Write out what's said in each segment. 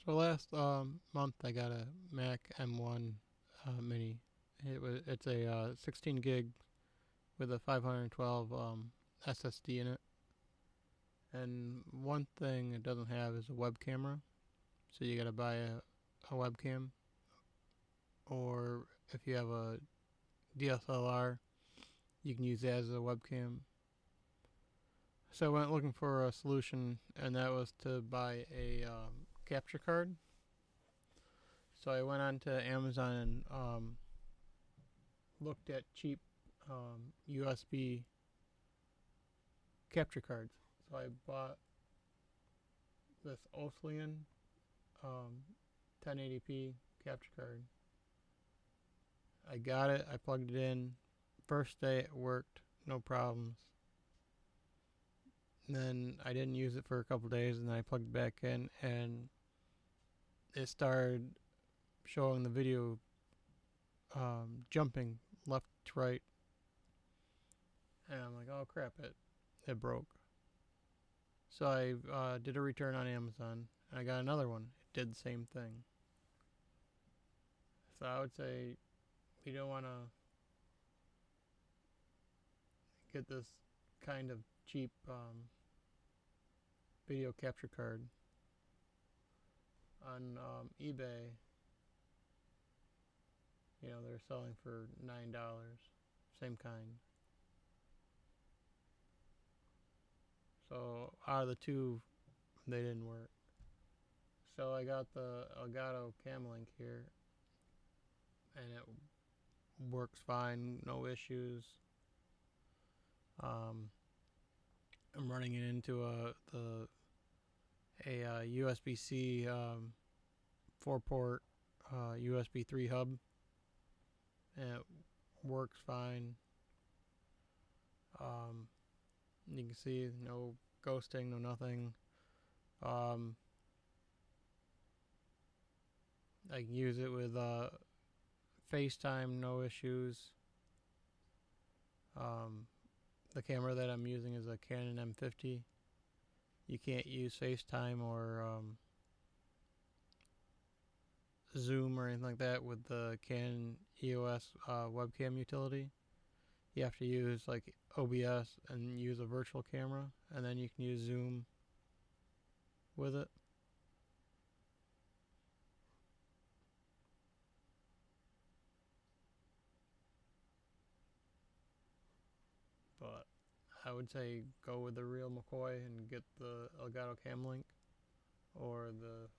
So last month I got a Mac M1 Mini. It's a 16 gig with a 512 SSD in it. And one thing it doesn't have is a web camera. So you gotta buy a webcam, or if you have a DSLR, you can use that as a webcam. So I went looking for a solution, and that was to buy a capture card. So I went on to Amazon and looked at cheap USB capture cards. So I bought this Oslian 1080p capture card. I got it. I plugged it in. First day it worked, no problems. And then I didn't use it for a couple days, and then I plugged it back in, and it started showing the video jumping left to right, and I'm like, oh crap, it broke. So I did a return on Amazon, and I got another one. It did the same thing. So I would say you don't want to get this kind of cheap video capture card on eBay. You know, they're selling for $9. Same kind. So out of the two, they didn't work. So I got the Elgato Cam Link here, and it works fine, no issues. I'm running it into a USB-C 4-port USB 3 hub, and it works fine. You can see no ghosting, no nothing. I can use it with FaceTime, no issues. The camera that I'm using is a Canon M50. You can't use FaceTime or Zoom or anything like that with the Canon EOS webcam utility. You have to use like OBS and use a virtual camera, and then you can use Zoom with it. But I would say go with the real McCoy and get the Elgato Cam Link or the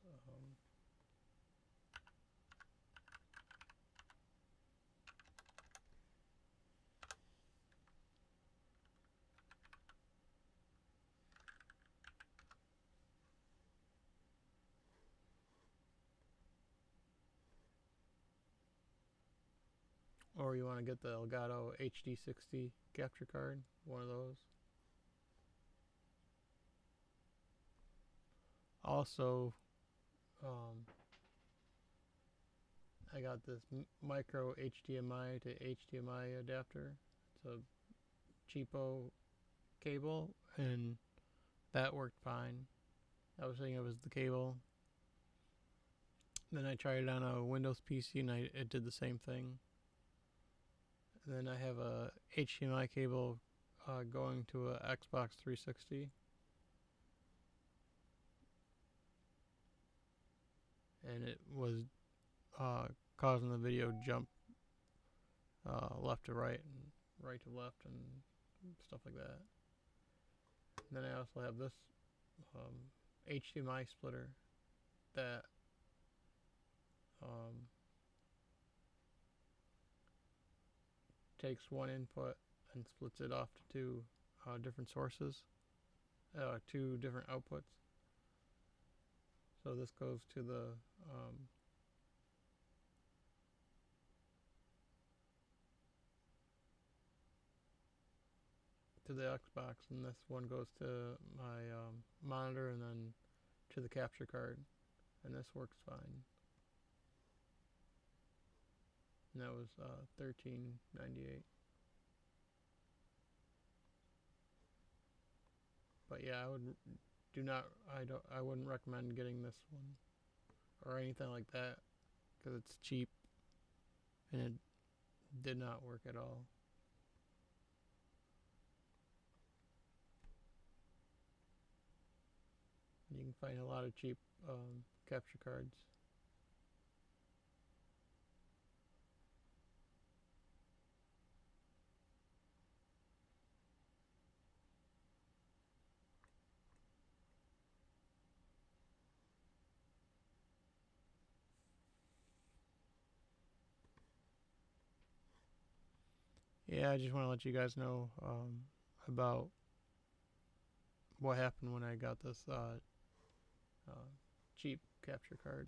or you want to get the Elgato HD60 capture card, one of those. Also, I got this micro HDMI to HDMI adapter. It's a cheapo cable, and that worked fine. I was thinking it was the cable. Then I tried it on a Windows PC, and it did the same thing. And then I have a HDMI cable going to a Xbox 360, and it was causing the video jump left to right and right to left and stuff like that. And then I also have this HDMI splitter that takes one input and splits it off to two different sources, two different outputs. So this goes to the Xbox, and this one goes to my monitor, and then to the capture card, and this works fine. And that was $13.98. But yeah, I wouldn't recommend getting this one. or anything like that, because it's cheap, and it did not work at all. You can find a lot of cheap capture cards. Yeah, I just want to let you guys know about what happened when I got this cheap capture card.